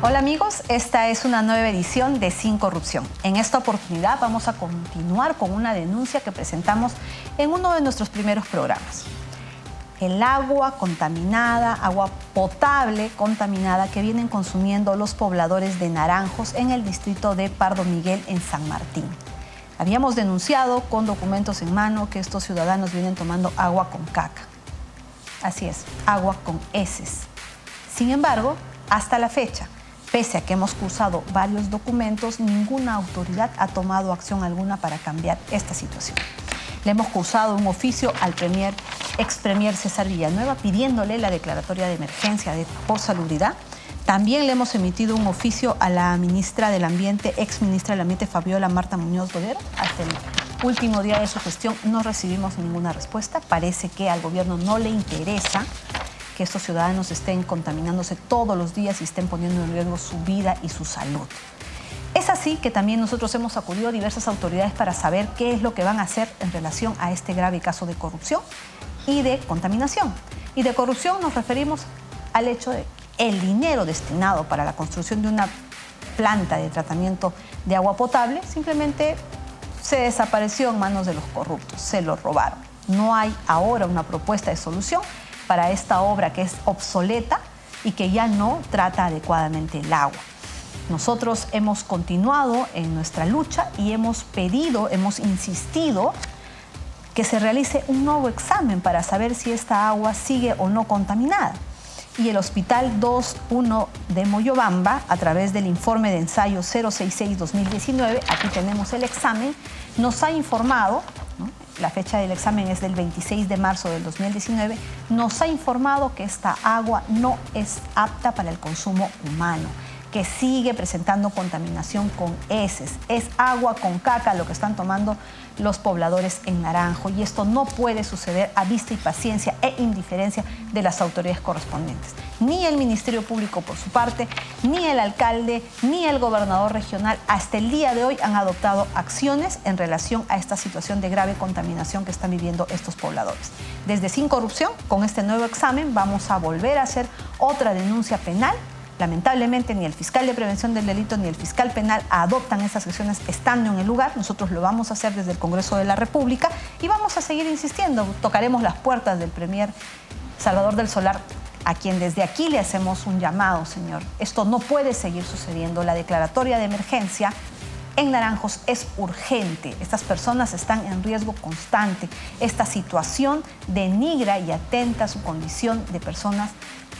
Hola amigos, esta es una nueva edición de Sin Corrupción. En esta oportunidad vamos a continuar con una denuncia que presentamos en uno de nuestros primeros programas. El agua contaminada, agua potable contaminada que vienen consumiendo los pobladores de Naranjos en el distrito de Pardo Miguel en San Martín. Habíamos denunciado con documentos en mano que estos ciudadanos vienen tomando agua con caca. Así es, agua con heces. Sin embargo, hasta la fecha, pese a que hemos cursado varios documentos, ninguna autoridad ha tomado acción alguna para cambiar esta situación. Le hemos cursado un oficio al ex premier César Villanueva pidiéndole la declaratoria de emergencia por salubridad. También le hemos emitido un oficio a la ministra del Ambiente, ex ministra del Ambiente Fabiola Marta Muñoz Bodero. Hasta el último día de su gestión no recibimos ninguna respuesta. Parece que al gobierno no le interesa que estos ciudadanos estén contaminándose todos los días y estén poniendo en riesgo su vida y su salud. Es así que también nosotros hemos acudido a diversas autoridades para saber qué es lo que van a hacer en relación a este grave caso de corrupción y de contaminación. Y de corrupción nos referimos al hecho de el dinero destinado para la construcción de una planta de tratamiento de agua potable simplemente se desapareció en manos de los corruptos, se lo robaron. No hay ahora una propuesta de solución para esta obra que es obsoleta y que ya no trata adecuadamente el agua. Nosotros hemos continuado en nuestra lucha y hemos insistido que se realice un nuevo examen para saber si esta agua sigue o no contaminada. Y el Hospital 2.1 de Moyobamba, a través del informe de ensayo 066-2019, aquí tenemos el examen, nos ha informado, ¿no? La fecha del examen es del 26 de marzo del 2019, nos ha informado que esta agua no es apta para el consumo humano, que sigue presentando contaminación con heces. Es agua con caca lo que están tomando los pobladores en Naranjo y esto no puede suceder a vista y paciencia e indiferencia de las autoridades correspondientes. Ni el Ministerio Público por su parte, ni el alcalde, ni el gobernador regional hasta el día de hoy han adoptado acciones en relación a esta situación de grave contaminación que están viviendo estos pobladores. Desde Sin Corrupción, con este nuevo examen, vamos a volver a hacer otra denuncia penal. Lamentablemente ni el fiscal de prevención del delito ni el fiscal penal adoptan esas acciones estando en el lugar. Nosotros lo vamos a hacer desde el Congreso de la República y vamos a seguir insistiendo. Tocaremos las puertas del premier Salvador del Solar, a quien desde aquí le hacemos un llamado, señor. Esto no puede seguir sucediendo. La declaratoria de emergencia en Naranjos es urgente. Estas personas están en riesgo constante. Esta situación denigra y atenta su condición de personas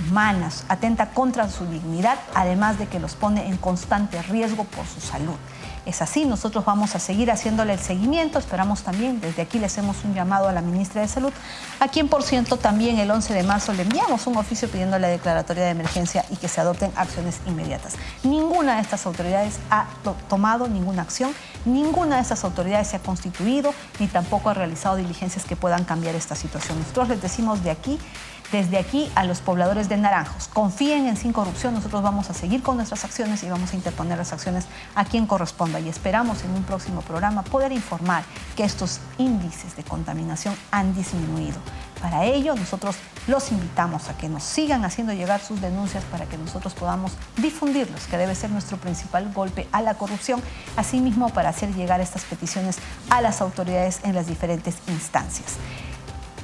humanas, atenta contra su dignidad, además de que los pone en constante riesgo por su salud. Es así, nosotros vamos a seguir haciéndole el seguimiento. Esperamos también, desde aquí le hacemos un llamado a la ministra de Salud, a quien, por cierto, también el 11 de marzo le enviamos un oficio pidiendo la declaratoria de emergencia y que se adopten acciones inmediatas. Ninguna de estas autoridades ha tomado ninguna acción, ninguna de estas autoridades se ha constituido, ni tampoco ha realizado diligencias que puedan cambiar esta situación. Nosotros les decimos desde aquí a los pobladores de Naranjos, confíen en Sin Corrupción, nosotros vamos a seguir con nuestras acciones y vamos a interponer las acciones a quien corresponda y esperamos en un próximo programa poder informar que estos índices de contaminación han disminuido. Para ello nosotros los invitamos a que nos sigan haciendo llegar sus denuncias para que nosotros podamos difundirlos, que debe ser nuestro principal golpe a la corrupción, asimismo para hacer llegar estas peticiones a las autoridades en las diferentes instancias.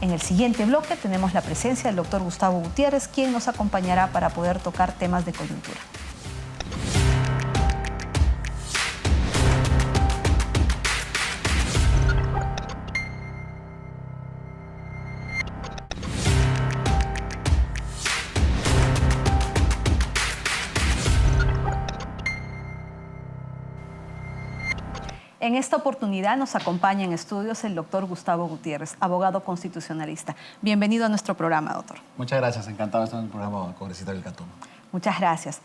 En el siguiente bloque tenemos la presencia del doctor Gustavo Gutiérrez, quien nos acompañará para poder tocar temas de coyuntura. En esta oportunidad nos acompaña en estudios el doctor Gustavo Gutiérrez, abogado constitucionalista. Bienvenido a nuestro programa, doctor. Muchas gracias, encantado de estar en el programa Congresista del Catumo. Muchas gracias.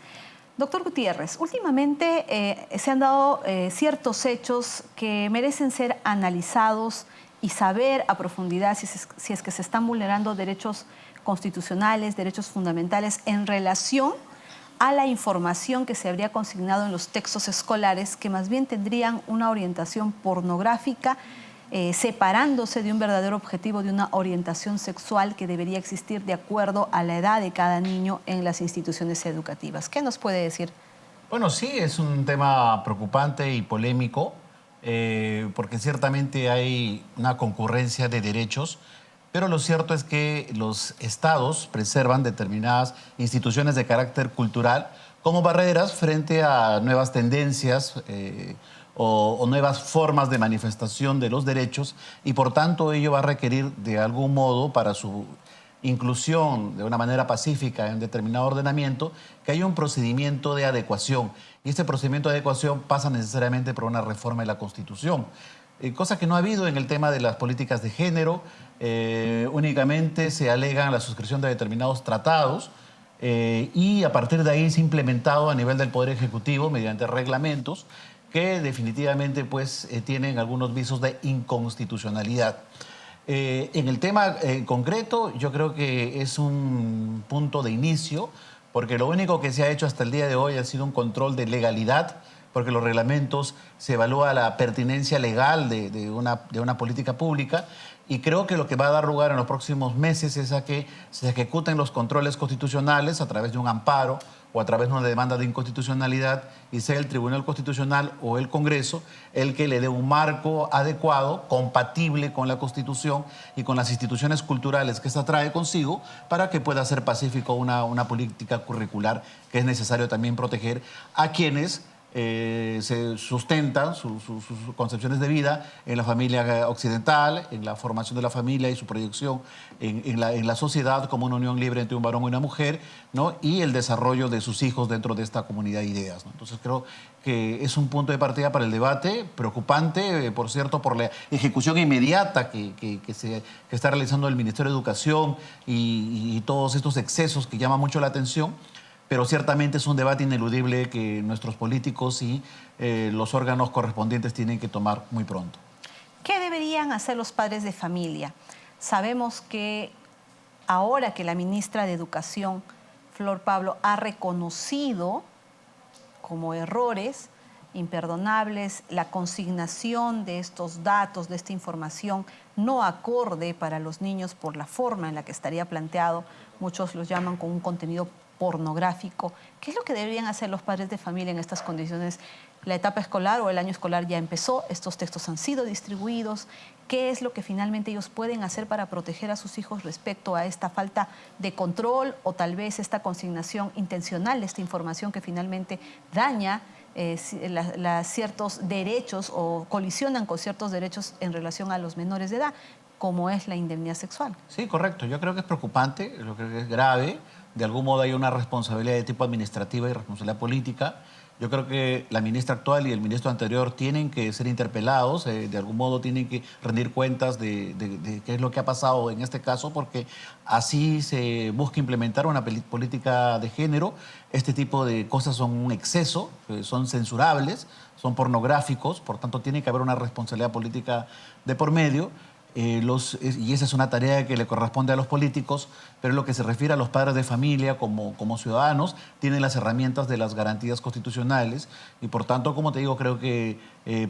Doctor Gutiérrez, últimamente se han dado ciertos hechos que merecen ser analizados y saber a profundidad si es que se están vulnerando derechos constitucionales, derechos fundamentales en relación a la información que se habría consignado en los textos escolares que más bien tendrían una orientación pornográfica separándose de un verdadero objetivo, de una orientación sexual que debería existir de acuerdo a la edad de cada niño en las instituciones educativas. ¿Qué nos puede decir? Bueno, sí, es un tema preocupante y polémico, porque ciertamente hay una concurrencia de derechos, pero lo cierto es que los estados preservan determinadas instituciones de carácter cultural como barreras frente a nuevas tendencias o nuevas formas de manifestación de los derechos, y por tanto ello va a requerir de algún modo, para su inclusión de una manera pacífica en determinado ordenamiento, que haya un procedimiento de adecuación. Y este procedimiento de adecuación pasa necesariamente por una reforma de la Constitución, cosa que no ha habido en el tema de las políticas de género. Únicamente se alegan la suscripción de determinados tratados, y a partir de ahí se ha implementado a nivel del Poder Ejecutivo mediante reglamentos que definitivamente pues, tienen algunos visos de inconstitucionalidad. En el tema concreto, yo creo que es un punto de inicio, porque lo único que se ha hecho hasta el día de hoy ha sido un control de legalidad, porque los reglamentos se evalúa la pertinencia legal de una política pública, y creo que lo que va a dar lugar en los próximos meses es a que se ejecuten los controles constitucionales a través de un amparo o a través de una demanda de inconstitucionalidad, y sea el Tribunal Constitucional o el Congreso el que le dé un marco adecuado, compatible con la Constitución y con las instituciones culturales que esta trae consigo, para que pueda ser pacífico una política curricular que es necesario también proteger a quienes se sustentan sus concepciones de vida en la familia occidental, en la formación de la familia y su proyección en la sociedad como una unión libre entre un varón y una mujer, ¿no? Y el desarrollo de sus hijos dentro de esta comunidad de ideas, ¿no? Entonces creo que es un punto de partida para el debate, preocupante, por cierto, por la ejecución inmediata que está realizando el Ministerio de Educación y todos estos excesos que llaman mucho la atención. Pero ciertamente es un debate ineludible que nuestros políticos y los órganos correspondientes tienen que tomar muy pronto. ¿Qué deberían hacer los padres de familia? Sabemos que ahora que la ministra de Educación, Flor Pablo, ha reconocido como errores imperdonables la consignación de estos datos, de esta información no acorde para los niños por la forma en la que estaría planteado, muchos los llaman con un contenido pornográfico. ¿Qué es lo que deberían hacer los padres de familia en estas condiciones? La etapa escolar o el año escolar ya empezó, estos textos han sido distribuidos. ¿Qué es lo que finalmente ellos pueden hacer para proteger a sus hijos respecto a esta falta de control o tal vez esta consignación intencional de esta información que finalmente daña ciertos derechos o colisionan con ciertos derechos en relación a los menores de edad, como es la indemnidad sexual? Sí, correcto. Yo creo que es preocupante, yo creo que es grave. De algún modo hay una responsabilidad de tipo administrativa y responsabilidad política. Yo creo que la ministra actual y el ministro anterior tienen que ser interpelados, de algún modo tienen que rendir cuentas de qué es lo que ha pasado en este caso, porque así se busca implementar una política de género. Este tipo de cosas son un exceso, son censurables, son pornográficos, por tanto tiene que haber una responsabilidad política de por medio. Y esa es una tarea que le corresponde a los políticos, pero en lo que se refiere a los padres de familia como ciudadanos, tienen las herramientas de las garantías constitucionales y por tanto, como te digo, creo que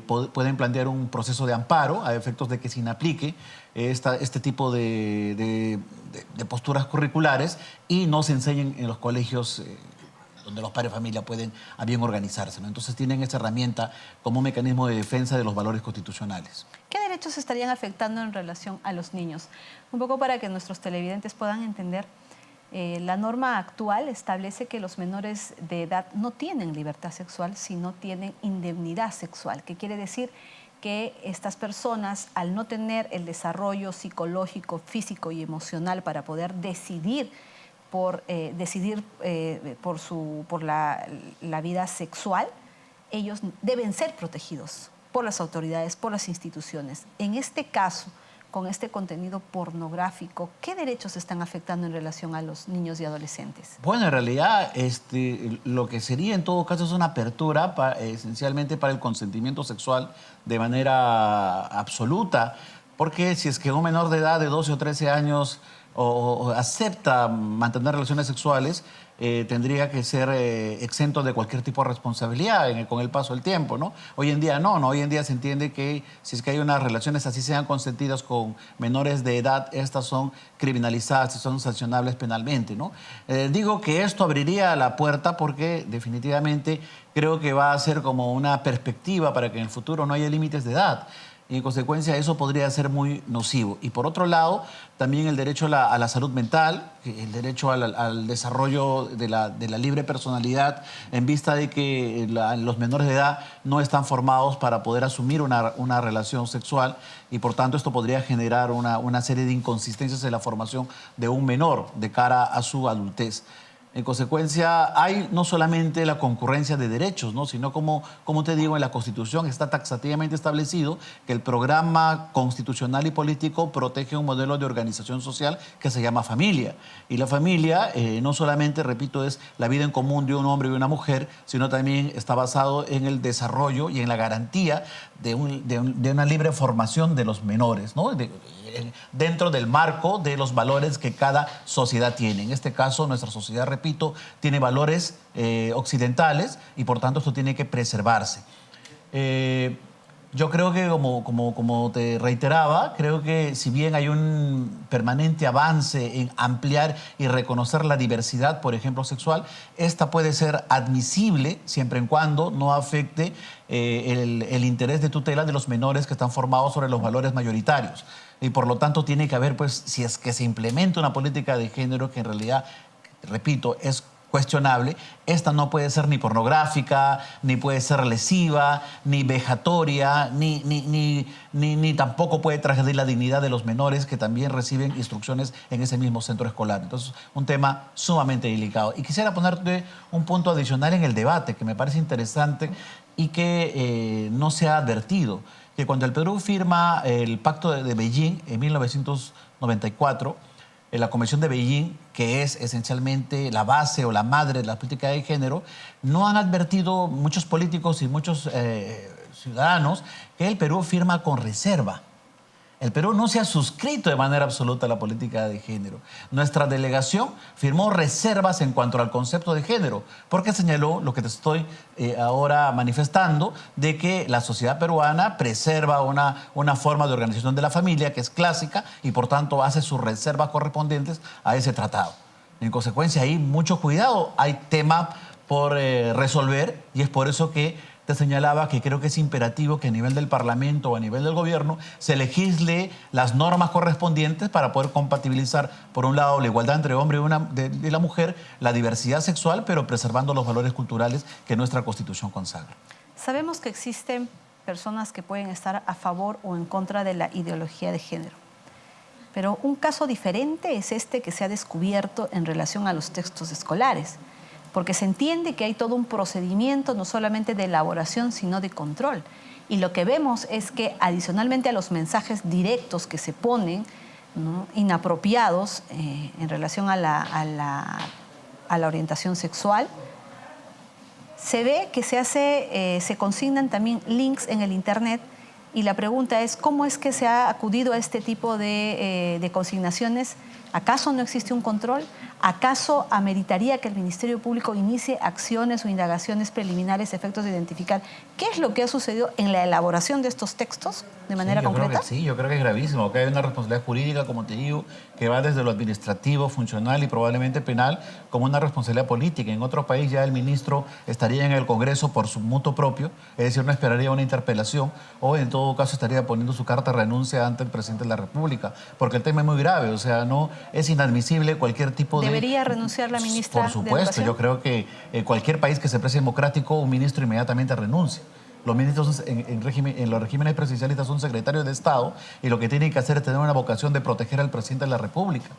pueden plantear un proceso de amparo a efectos de que se inaplique este tipo de posturas curriculares y no se enseñen en los colegios donde los padres de familia pueden a bien organizarse, ¿no? Entonces tienen esa herramienta como un mecanismo de defensa de los valores constitucionales. ¿Qué derechos estarían afectando en relación a los niños? Un poco para que nuestros televidentes puedan entender, la norma actual establece que los menores de edad no tienen libertad sexual, sino tienen indemnidad sexual, que quiere decir que estas personas, al no tener el desarrollo psicológico, físico y emocional para poder decidir por la vida sexual, ellos deben ser protegidos por las autoridades, por las instituciones. En este caso, con este contenido pornográfico, ¿qué derechos están afectando en relación a los niños y adolescentes? Bueno, en realidad lo que sería en todo caso es una apertura esencialmente para el consentimiento sexual de manera absoluta, porque si es que un menor de edad de 12 o 13 años o acepta mantener relaciones sexuales, tendría que ser exento de cualquier tipo de responsabilidad con el paso del tiempo, ¿no? Hoy en día no, hoy en día se entiende que si es que hay unas relaciones así sean consentidas con menores de edad, estas son criminalizadas y son sancionables penalmente, ¿no? Digo que esto abriría la puerta porque definitivamente creo que va a ser como una perspectiva para que en el futuro no haya límites de edad. Y en consecuencia eso podría ser muy nocivo. Y por otro lado, también el derecho a la salud mental, el derecho al desarrollo de la libre personalidad, en vista de que los menores de edad no están formados para poder asumir una relación sexual y por tanto esto podría generar una serie de inconsistencias en la formación de un menor de cara a su adultez. En consecuencia, hay no solamente la concurrencia de derechos, ¿no? Sino como te digo, en la Constitución está taxativamente establecido que el programa constitucional y político protege un modelo de organización social que se llama familia. Y la familia no solamente, repito, es la vida en común de un hombre y una mujer, sino también está basado en el desarrollo y en la garantía de una libre formación de los menores, ¿no? Dentro del marco de los valores que cada sociedad tiene. En este caso, nuestra sociedad, repito, tiene valores occidentales y por tanto esto tiene que preservarse. Yo creo que, como te reiteraba, creo que si bien hay un permanente avance en ampliar y reconocer la diversidad, por ejemplo, sexual, esta puede ser admisible siempre en cuando no afecte el interés de tutela de los menores que están formados sobre los valores mayoritarios. Y por lo tanto tiene que haber, pues, si es que se implementa una política de género que en realidad, repito, es cuestionable, esta no puede ser ni pornográfica, ni puede ser lesiva, ni vejatoria, ni tampoco puede transgredir la dignidad de los menores que también reciben instrucciones en ese mismo centro escolar. Entonces, un tema sumamente delicado. Y quisiera ponerte un punto adicional en el debate que me parece interesante y que no se ha advertido, que cuando el Perú firma el Pacto de Beijing en 1994, en la Convención de Beijing, que es esencialmente la base o la madre de la política de género, no han advertido muchos políticos y muchos ciudadanos que el Perú firma con reserva. El Perú no se ha suscrito de manera absoluta a la política de género. Nuestra delegación firmó reservas en cuanto al concepto de género, porque señaló lo que te estoy ahora manifestando, de que la sociedad peruana preserva una forma de organización de la familia que es clásica y por tanto hace sus reservas correspondientes a ese tratado. En consecuencia, hay mucho cuidado, hay tema por resolver y es por eso que te señalaba que creo que es imperativo que a nivel del Parlamento o a nivel del gobierno se legisle las normas correspondientes para poder compatibilizar, por un lado, la igualdad entre hombre y la mujer, la diversidad sexual, pero preservando los valores culturales que nuestra Constitución consagra. Sabemos que existen personas que pueden estar a favor o en contra de la ideología de género, pero un caso diferente es este que se ha descubierto en relación a los textos escolares, porque se entiende que hay todo un procedimiento no solamente de elaboración, sino de control. Y lo que vemos es que adicionalmente a los mensajes directos que se ponen, ¿no?, inapropiados en relación a la orientación sexual, se ve que se consignan también links en el Internet y la pregunta es, ¿cómo es que se ha acudido a este tipo de consignaciones? ¿Acaso no existe un control? ¿Acaso ameritaría que el Ministerio Público inicie acciones o indagaciones preliminares a efectos de identificar qué es lo que ha sucedido en la elaboración de estos textos de manera concreta? Sí, yo creo que es gravísimo, que hay una responsabilidad jurídica, como te digo, que va desde lo administrativo, funcional y probablemente penal, como una responsabilidad política. En otro país ya el ministro estaría en el Congreso por su mutuo propio, es decir, no esperaría una interpelación o en todo caso estaría poniendo su carta de renuncia ante el presidente de la República, porque el tema es muy grave, o sea, no es inadmisible cualquier tipo de... ¿Debería renunciar la ministra Por supuesto, yo creo que en cualquier país que se precie democrático, un ministro inmediatamente renuncia. Los ministros en los regímenes presidencialistas son secretarios de Estado y lo que tienen que hacer es tener una vocación de proteger al presidente de la República.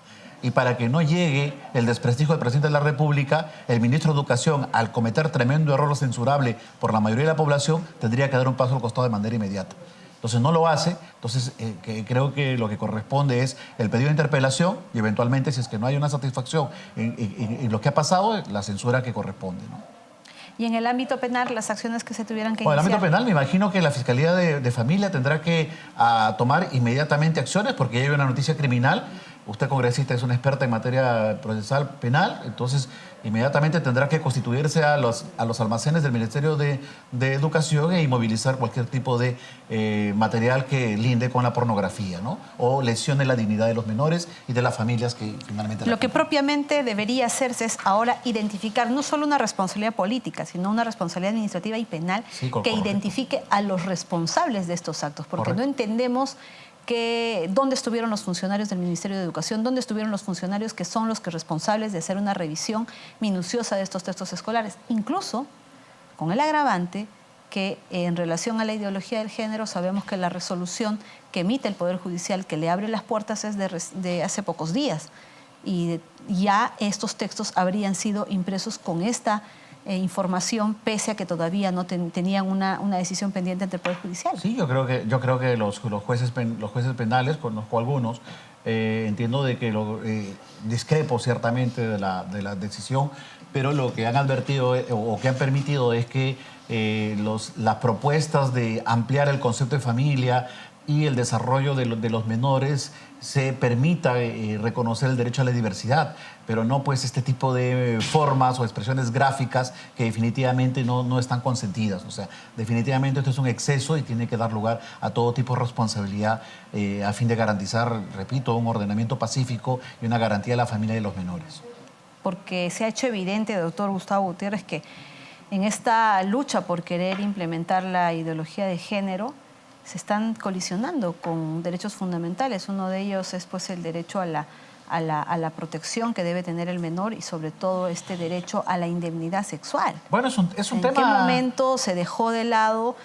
Y para que no llegue el desprestigio del presidente de la República, el ministro de Educación, al cometer tremendo error censurable por la mayoría de la población, tendría que dar un paso al costado de manera inmediata. Entonces no lo hace, entonces creo que lo que corresponde es el pedido de interpelación y eventualmente, si es que no hay una satisfacción en lo que ha pasado, la censura que corresponde, ¿no? Y en el ámbito penal, las acciones que se tuvieran que iniciar. En el ámbito penal, me imagino que la Fiscalía de Familia tendrá que tomar inmediatamente acciones porque hay una noticia criminal usted congresista es una experta en materia procesal penal, entonces inmediatamente tendrá que constituirse a los almacenes del Ministerio de Educación e inmovilizar cualquier tipo de material que linde con la pornografía, ¿no? O lesione la dignidad de los menores y de las familias que finalmente... Lo que propiamente debería hacerse es ahora identificar no solo una responsabilidad política, sino una responsabilidad administrativa y penal que identifique a los responsables de estos actos, porque no entendemos dónde estuvieron los funcionarios del Ministerio de Educación, dónde estuvieron los funcionarios que son los responsables de hacer una revisión minuciosa de estos textos escolares, incluso con el agravante que en relación a la ideología del género sabemos que la resolución que emite el Poder Judicial que le abre las puertas es de hace pocos días y ya estos textos habrían sido impresos con esta información, pese a que todavía no tenían una decisión pendiente ante el Poder Judicial. Sí, yo creo que los jueces penales, conozco algunos, entiendo de que discrepo ciertamente de la decisión, pero lo que han advertido o que han permitido es que las propuestas de ampliar el concepto de familia y el desarrollo de los menores se permita reconocer el derecho a la diversidad, pero no pues este tipo de formas o expresiones gráficas que definitivamente no están consentidas. O sea, definitivamente esto es un exceso y tiene que dar lugar a todo tipo de responsabilidad a fin de garantizar, repito, un ordenamiento pacífico y una garantía de la familia y de los menores. Porque se ha hecho evidente, doctor Gustavo Gutiérrez, que en esta lucha por querer implementar la ideología de género se están colisionando con derechos fundamentales. Uno de ellos es pues el derecho a la protección que debe tener el menor y sobre todo este derecho a la indemnidad sexual. Bueno, es un tema... ¿En qué momento se dejó de lado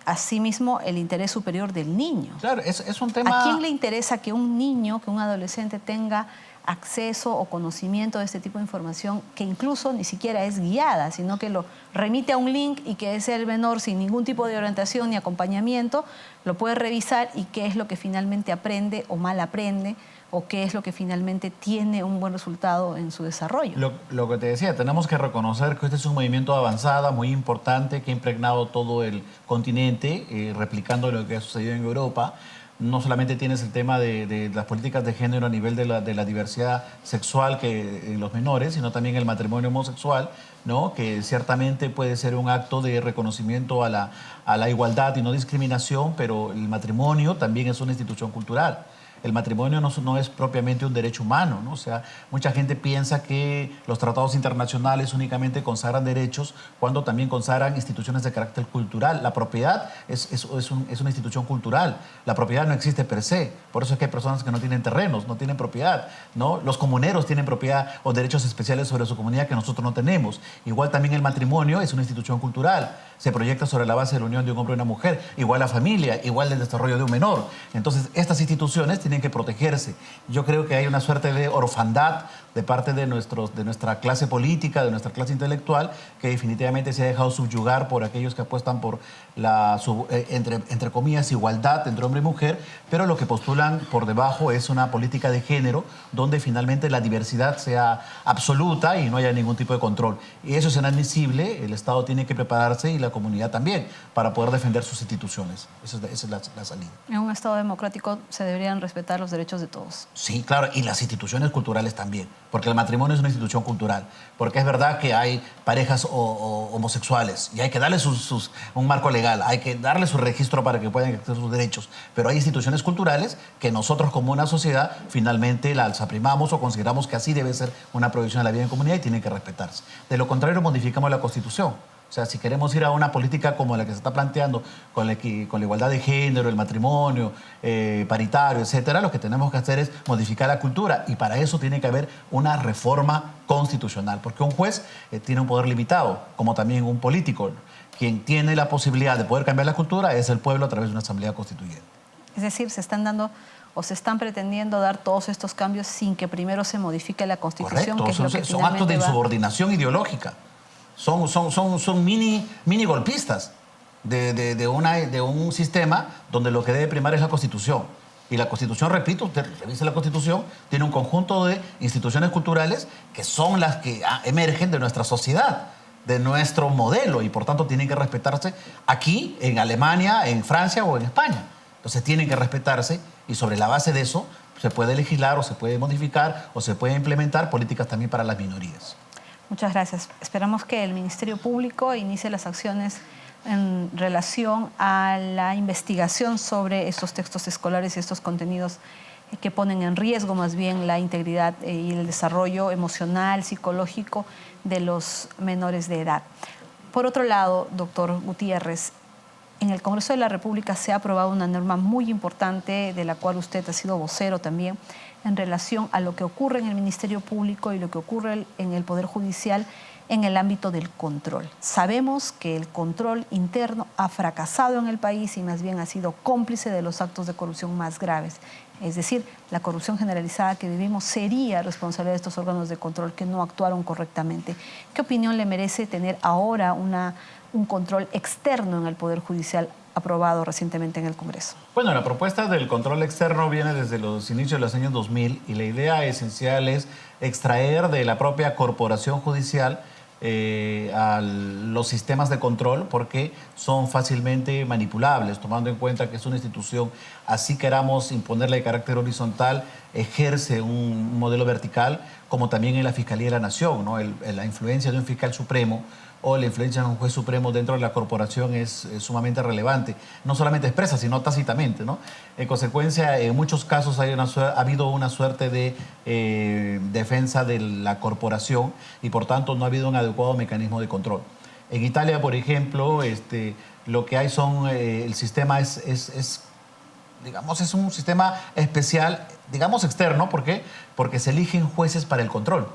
asimismo el interés superior del niño? Claro, es un tema... ¿A quién le interesa que un niño, que un adolescente tenga acceso o conocimiento de este tipo de información que incluso ni siquiera es guiada, sino que lo remite a un link y que es el menor sin ningún tipo de orientación ni acompañamiento, lo puede revisar y qué es lo que finalmente aprende o mal aprende o qué es lo que finalmente tiene un buen resultado en su desarrollo? Lo que te decía, tenemos que reconocer que este es un movimiento de avanzada muy importante que ha impregnado todo el continente, replicando lo que ha sucedido en Europa. No solamente tienes el tema de las políticas de género a nivel de la diversidad sexual en los menores, sino también el matrimonio homosexual, ¿no? Que ciertamente puede ser un acto de reconocimiento a la igualdad y no discriminación, pero el matrimonio también es una institución cultural. El matrimonio no es propiamente un derecho humano, ¿no? O sea, mucha gente piensa que los tratados internacionales únicamente consagran derechos cuando también consagran instituciones de carácter cultural. La propiedad es una institución cultural. La propiedad no existe per se. Por eso es que hay personas que no tienen terrenos, no tienen propiedad, ¿no? Los comuneros tienen propiedad o derechos especiales sobre su comunidad que nosotros no tenemos. Igual también el matrimonio es una institución cultural. Se proyecta sobre la base de la unión de un hombre y una mujer. Igual la familia, igual el desarrollo de un menor. Entonces, estas instituciones tienen que protegerse. Yo creo que hay una suerte de orfandad de parte de nuestra clase política, de nuestra clase intelectual, que definitivamente se ha dejado subyugar por aquellos que apuestan por entre comillas, igualdad entre hombre y mujer, pero lo que postulan por debajo es una política de género donde finalmente la diversidad sea absoluta y no haya ningún tipo de control. Y eso es inadmisible, el Estado tiene que prepararse y la comunidad también para poder defender sus instituciones. Esa es la salida. En un Estado democrático se deberían respetar los derechos de todos. Sí, claro, y las instituciones culturales también, porque el matrimonio es una institución cultural, porque es verdad que hay parejas homosexuales y hay que darles un marco legal, hay que darles su registro para que puedan ejercer sus derechos, pero hay instituciones culturales que nosotros como una sociedad finalmente las aprimamos o consideramos que así debe ser una prohibición de la vida en comunidad y tienen que respetarse. De lo contrario, modificamos la Constitución. O sea, si queremos ir a una política como la que se está planteando, con la igualdad de género, el matrimonio paritario, etcétera, lo que tenemos que hacer es modificar la cultura y para eso tiene que haber una reforma constitucional, porque un juez tiene un poder limitado, como también un político. Quien tiene la posibilidad de poder cambiar la cultura es el pueblo a través de una asamblea constituyente. Es decir, se están dando o se están pretendiendo dar todos estos cambios sin que primero se modifique la Constitución. Correcto, que es lo que son actos de insubordinación ideológica. Son mini golpistas de un sistema donde lo que debe primar es la Constitución. Y la Constitución, repito, usted revise la Constitución, tiene un conjunto de instituciones culturales que son las que emergen de nuestra sociedad, de nuestro modelo, y por tanto tienen que respetarse aquí, en Alemania, en Francia o en España. Entonces tienen que respetarse y sobre la base de eso se puede legislar o se puede modificar o se puede implementar políticas también para las minorías. Muchas gracias. Esperamos que el Ministerio Público inicie las acciones en relación a la investigación sobre estos textos escolares y estos contenidos que ponen en riesgo más bien la integridad y el desarrollo emocional, psicológico de los menores de edad. Por otro lado, doctor Gutiérrez, en el Congreso de la República se ha aprobado una norma muy importante de la cual usted ha sido vocero también en relación a lo que ocurre en el Ministerio Público y lo que ocurre en el Poder Judicial en el ámbito del control. Sabemos que el control interno ha fracasado en el país y más bien ha sido cómplice de los actos de corrupción más graves. Es decir, la corrupción generalizada que vivimos sería responsabilidad de estos órganos de control que no actuaron correctamente. ¿Qué opinión le merece tener ahora un control externo en el Poder Judicial aprobado recientemente en el Congreso? Bueno, la propuesta del control externo viene desde los inicios de los años 2000 y la idea esencial es extraer de la propia corporación judicial a los sistemas de control porque son fácilmente manipulables, tomando en cuenta que es una institución, así queramos imponerle de carácter horizontal, ejerce un modelo vertical, como también en la Fiscalía de la Nación, ¿no? La influencia de un fiscal supremo o la influencia de un juez supremo dentro de la corporación es sumamente relevante, no solamente expresa, sino tácitamente, ¿no? En consecuencia, en muchos casos ha habido una suerte de defensa de la corporación y por tanto no ha habido un adecuado mecanismo de control. En Italia, por ejemplo, lo que hay son, el sistema digamos, es un sistema especial, digamos externo, ¿por qué? Porque se eligen jueces para el control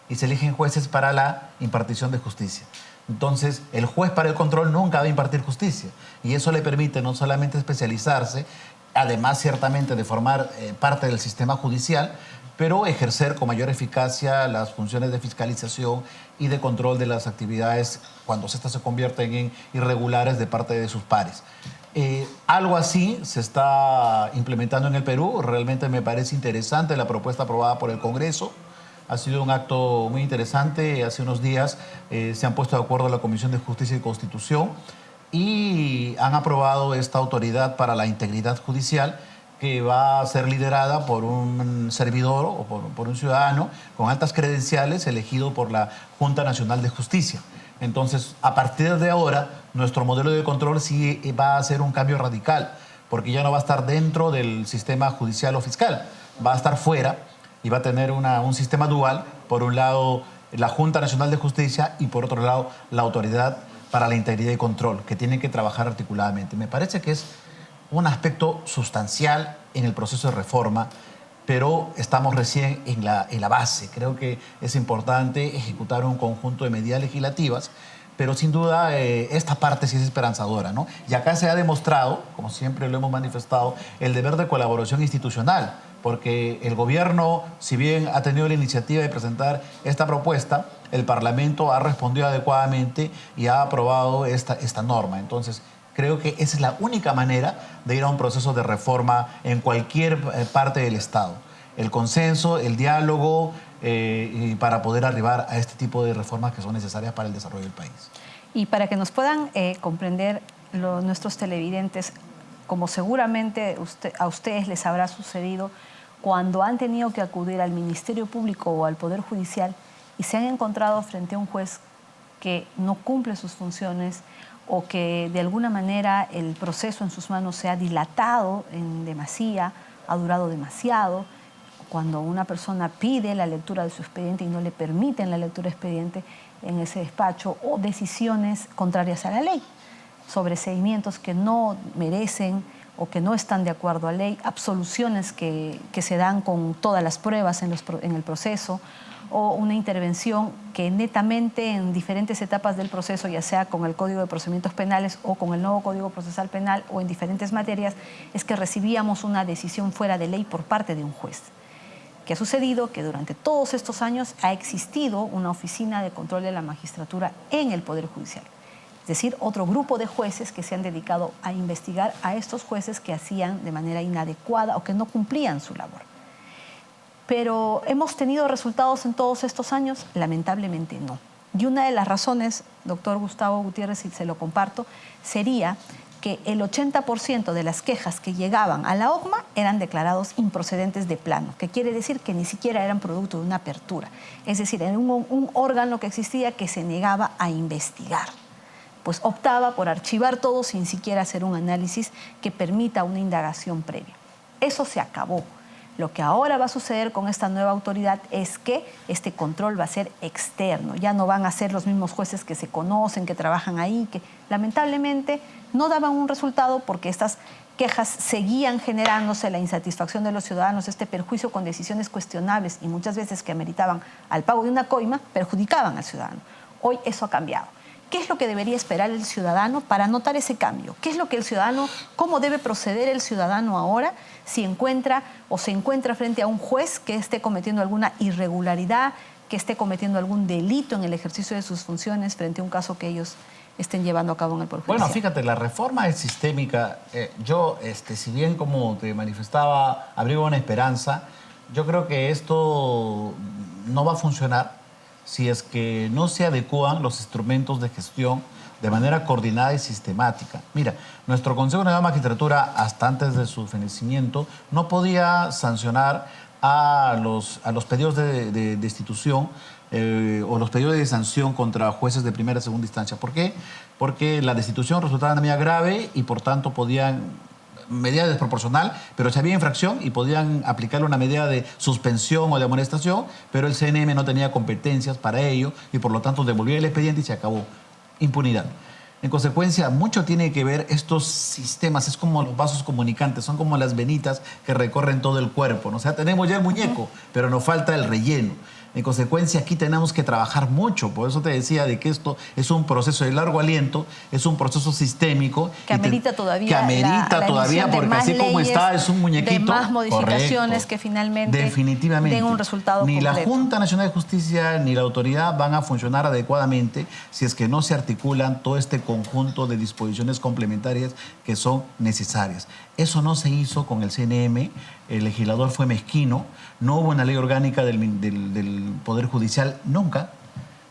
y se eligen jueces para la impartición de justicia. Entonces, el juez para el control nunca va a impartir justicia y eso le permite no solamente especializarse, además ciertamente de formar parte del sistema judicial, pero ejercer con mayor eficacia las funciones de fiscalización y de control de las actividades cuando estas se convierten en irregulares de parte de sus pares. Algo así se está implementando en el Perú. Realmente me parece interesante la propuesta aprobada por el Congreso. Ha sido un acto muy interesante. Hace unos días se han puesto de acuerdo la Comisión de Justicia y Constitución y han aprobado esta autoridad para la integridad judicial que va a ser liderada por un servidor o por un ciudadano con altas credenciales elegido por la Junta Nacional de Justicia. Entonces, a partir de ahora, nuestro modelo de control sí va a hacer un cambio radical, porque ya no va a estar dentro del sistema judicial o fiscal, va a estar fuera y va a tener un sistema dual, por un lado la Junta Nacional de Justicia y por otro lado la Autoridad para la Integridad y Control, que tienen que trabajar articuladamente. Me parece que es un aspecto sustancial en el proceso de reforma, pero estamos recién en la base. Creo que es importante ejecutar un conjunto de medidas legislativas, pero sin duda esta parte sí es esperanzadora, ¿no? Y acá se ha demostrado, como siempre lo hemos manifestado, el deber de colaboración institucional, porque el gobierno, si bien ha tenido la iniciativa de presentar esta propuesta, el Parlamento ha respondido adecuadamente y ha aprobado esta norma. Entonces, creo que esa es la única manera de ir a un proceso de reforma en cualquier parte del Estado. El consenso, el diálogo, y para poder arribar a este tipo de reformas que son necesarias para el desarrollo del país. Y para que nos puedan comprender nuestros televidentes, como seguramente a ustedes les habrá sucedido, cuando han tenido que acudir al Ministerio Público o al Poder Judicial y se han encontrado frente a un juez que no cumple sus funciones o que de alguna manera el proceso en sus manos se ha dilatado en demasía, ha durado demasiado, cuando una persona pide la lectura de su expediente y no le permiten la lectura de expediente en ese despacho, o decisiones contrarias a la ley, sobreseimientos que no merecen o que no están de acuerdo a ley, absoluciones que se dan con todas las pruebas en el proceso, o una intervención que netamente en diferentes etapas del proceso, ya sea con el Código de Procedimientos Penales o con el nuevo Código Procesal Penal o en diferentes materias, es que recibíamos una decisión fuera de ley por parte de un juez. ¿Qué ha sucedido? Que durante todos estos años ha existido una oficina de control de la magistratura en el Poder Judicial. Es decir, otro grupo de jueces que se han dedicado a investigar a estos jueces que hacían de manera inadecuada o que no cumplían su labor. Pero ¿hemos tenido resultados en todos estos años? Lamentablemente no. Y una de las razones, doctor Gustavo Gutiérrez, y se lo comparto, sería que el 80% de las quejas que llegaban a la OCMA eran declarados improcedentes de plano, que quiere decir que ni siquiera eran producto de una apertura. Es decir, era un órgano que existía que se negaba a investigar. Pues optaba por archivar todo sin siquiera hacer un análisis que permita una indagación previa. Eso se acabó. Lo que ahora va a suceder con esta nueva autoridad es que este control va a ser externo. Ya no van a ser los mismos jueces que se conocen, que trabajan ahí, que lamentablemente no daban un resultado porque estas quejas seguían generándose, la insatisfacción de los ciudadanos, este perjuicio con decisiones cuestionables y muchas veces que ameritaban al pago de una coima, perjudicaban al ciudadano. Hoy eso ha cambiado. ¿Qué es lo que debería esperar el ciudadano para notar ese cambio? ¿Qué es lo que el ciudadano, cómo debe proceder el ciudadano ahora si encuentra o se encuentra frente a un juez que esté cometiendo alguna irregularidad, que esté cometiendo algún delito en el ejercicio de sus funciones frente a un caso que ellos estén llevando a cabo en el Poder Judicial? Bueno, fíjate, la reforma es sistémica. Yo, si bien como te manifestaba, abrigo una esperanza, yo creo que esto no va a funcionar si es que no se adecúan los instrumentos de gestión de manera coordinada y sistemática. Mira, nuestro Consejo Nacional de Magistratura, hasta antes de su fenecimiento, no podía sancionar a los pedidos de destitución o los pedidos de sanción contra jueces de primera y segunda instancia. ¿Por qué? Porque la destitución resultaba una medida grave y por tanto podían, medida desproporcional, pero si había infracción y podían aplicarle una medida de suspensión o de amonestación, pero el CNM no tenía competencias para ello y por lo tanto devolvía el expediente y se acabó. Impunidad. En consecuencia, mucho tiene que ver estos sistemas, es como los vasos comunicantes, son como las venitas que recorren todo el cuerpo, ¿no? O sea, tenemos ya el muñeco, pero nos falta el relleno. En consecuencia, aquí tenemos que trabajar mucho. Por eso te decía de que esto es un proceso de largo aliento, es un proceso sistémico. Que amerita todavía. Que amerita todavía, porque así como está, es un muñequito. De más modificaciones. Correcto, que finalmente definitivamente den un resultado ni completo. La Junta Nacional de Justicia ni la autoridad van a funcionar adecuadamente si es que no se articulan todo este conjunto de disposiciones complementarias que son necesarias. Eso no se hizo con el CNM, el legislador fue mezquino, no hubo una ley orgánica del Poder Judicial nunca,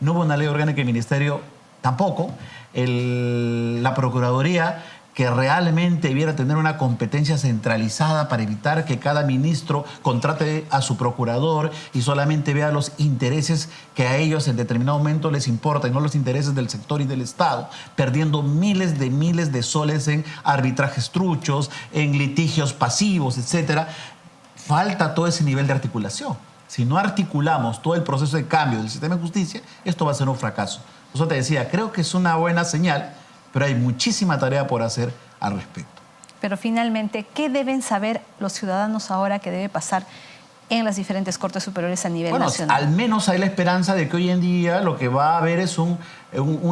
no hubo una ley orgánica del Ministerio tampoco, la Procuraduría, que realmente debiera tener una competencia centralizada para evitar que cada ministro contrate a su procurador y solamente vea los intereses que a ellos en determinado momento les importan, no los intereses del sector y del Estado, perdiendo miles de soles en arbitrajes truchos, en litigios pasivos, etcétera. Falta todo ese nivel de articulación. Si no articulamos todo el proceso de cambio del sistema de justicia, esto va a ser un fracaso. Por eso te decía, creo que es una buena señal, pero hay muchísima tarea por hacer al respecto. Pero finalmente, ¿qué deben saber los ciudadanos ahora que debe pasar en las diferentes cortes superiores a nivel nacional? Al menos hay la esperanza de que hoy en día lo que va a haber es un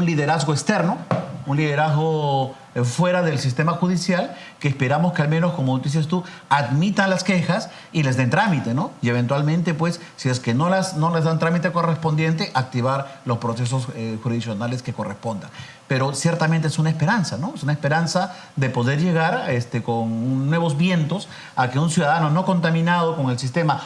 liderazgo externo, un liderazgo fuera del sistema judicial, que esperamos que al menos, como dices tú, admitan las quejas y les den trámite, ¿no? Y eventualmente, pues, si es que no les dan trámite correspondiente, activar los procesos jurisdiccionales que correspondan. Pero ciertamente es una esperanza, ¿no? Es una esperanza de poder llegar con nuevos vientos a que un ciudadano no contaminado con el sistema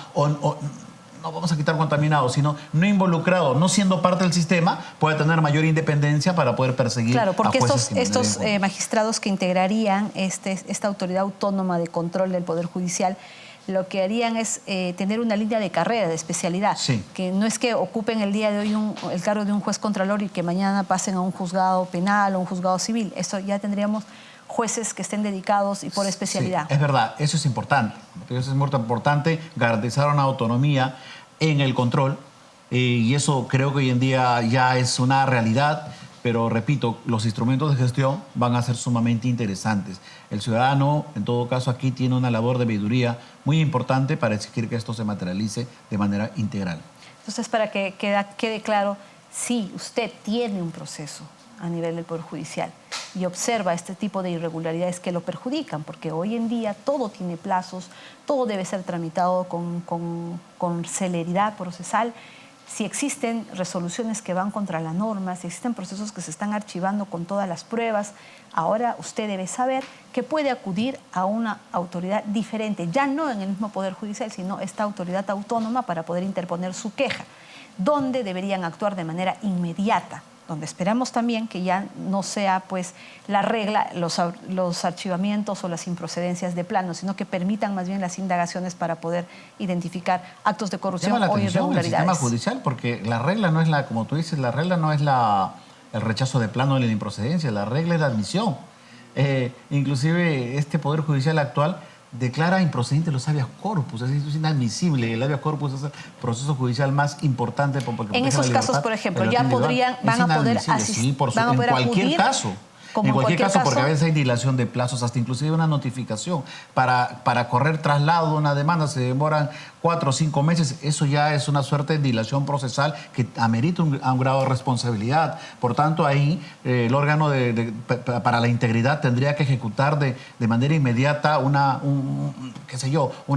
no vamos a quitar contaminado, sino no involucrado, no siendo parte del sistema, puede tener mayor independencia para poder perseguir. Claro, porque a jueces estos magistrados que integrarían esta autoridad autónoma de control del Poder Judicial, lo que harían es tener una línea de carrera, de especialidad. Sí. Que no es que ocupen el día de hoy el cargo de un juez contralor y que mañana pasen a un juzgado penal o un juzgado civil. Eso ya tendríamos jueces que estén dedicados y por especialidad. Sí, es verdad, eso es importante. Eso es muy importante, garantizar una autonomía en el control y eso creo que hoy en día ya es una realidad, pero repito, los instrumentos de gestión van a ser sumamente interesantes. El ciudadano, en todo caso, aquí tiene una labor de veeduría muy importante para exigir que esto se materialice de manera integral. Entonces, para que quede claro, sí, usted tiene un proceso a nivel del Poder Judicial y observa este tipo de irregularidades que lo perjudican, porque hoy en día todo tiene plazos, todo debe ser tramitado con celeridad procesal. Si existen resoluciones que van contra la norma, si existen procesos que se están archivando con todas las pruebas, ahora usted debe saber que puede acudir a una autoridad diferente, ya no en el mismo Poder Judicial, sino esta autoridad autónoma para poder interponer su queja, donde deberían actuar de manera inmediata. donde esperamos también que ya no sea pues la regla los archivamientos o las improcedencias de plano, sino que permitan más bien las indagaciones para poder identificar actos de corrupción Llama la o atención el irregularidades. sistema judicial, porque la regla no es la, como tú dices, la regla no es el rechazo de plano de la improcedencia, la regla es la admisión. Inclusive este Poder Judicial actual declara improcedente los habeas corpus, es decir, es inadmisible. El habeas corpus es el proceso judicial más importante porque en esos casos, por ejemplo, ya van a poder asistir, en cualquier caso. En cualquier caso, porque a veces hay dilación de plazos, hasta inclusive una notificación. Para correr traslado de una demanda se demoran 4 o 5 meses. Eso ya es una suerte de dilación procesal que amerita un grado de responsabilidad. Por tanto, ahí el órgano para la integridad tendría que ejecutar de manera inmediata una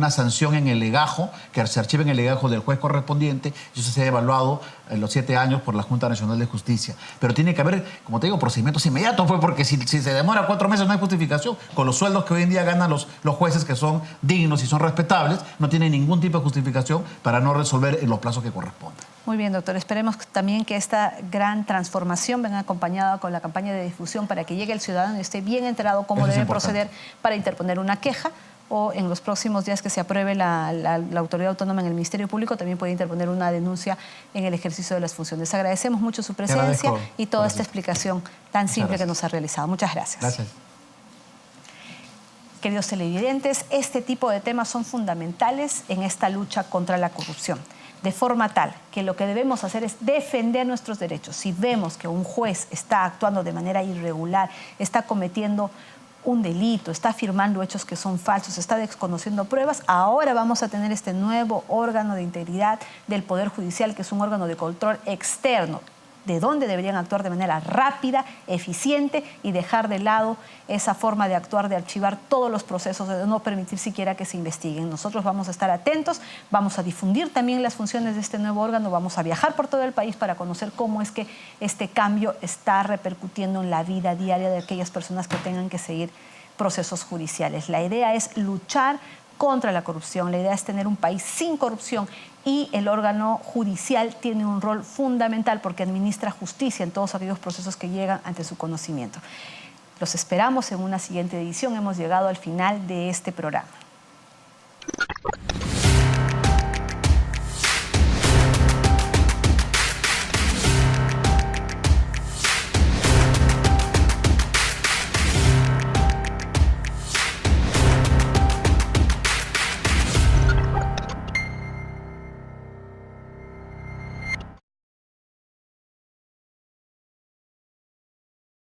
sanción en el legajo, que se archive en el legajo del juez correspondiente, y eso sea evaluado en los 7 años por la Junta Nacional de Justicia. Pero tiene que haber, como te digo, procedimientos inmediatos, porque si se demora 4 meses no hay justificación. Con los sueldos que hoy en día ganan los jueces, que son dignos y son respetables, no tiene ningún tipo de justificación para no resolver en los plazos que correspondan. Muy bien, doctor. Esperemos también que esta gran transformación venga acompañada con la campaña de difusión para que llegue el ciudadano y esté bien enterado cómo debe proceder para interponer una queja, o en los próximos días que se apruebe la autoridad autónoma en el Ministerio Público también puede interponer una denuncia en el ejercicio de las funciones. Agradecemos mucho su presencia y toda esta explicación tan simple que nos ha realizado. Muchas gracias. Gracias. Queridos televidentes, este tipo de temas son fundamentales en esta lucha contra la corrupción, de forma tal que lo que debemos hacer es defender nuestros derechos. Si vemos que un juez está actuando de manera irregular, está cometiendo un delito, está afirmando hechos que son falsos, está desconociendo pruebas, ahora vamos a tener este nuevo órgano de integridad del Poder Judicial, que es un órgano de control externo, de donde deberían actuar de manera rápida, eficiente y dejar de lado esa forma de actuar, de archivar todos los procesos, de no permitir siquiera que se investiguen. Nosotros vamos a estar atentos, vamos a difundir también las funciones de este nuevo órgano, vamos a viajar por todo el país para conocer cómo es que este cambio está repercutiendo en la vida diaria de aquellas personas que tengan que seguir procesos judiciales. La idea es luchar contra la corrupción, la idea es tener un país sin corrupción, y el órgano judicial tiene un rol fundamental porque administra justicia en todos aquellos procesos que llegan ante su conocimiento. Los esperamos en una siguiente edición. Hemos llegado al final de este programa.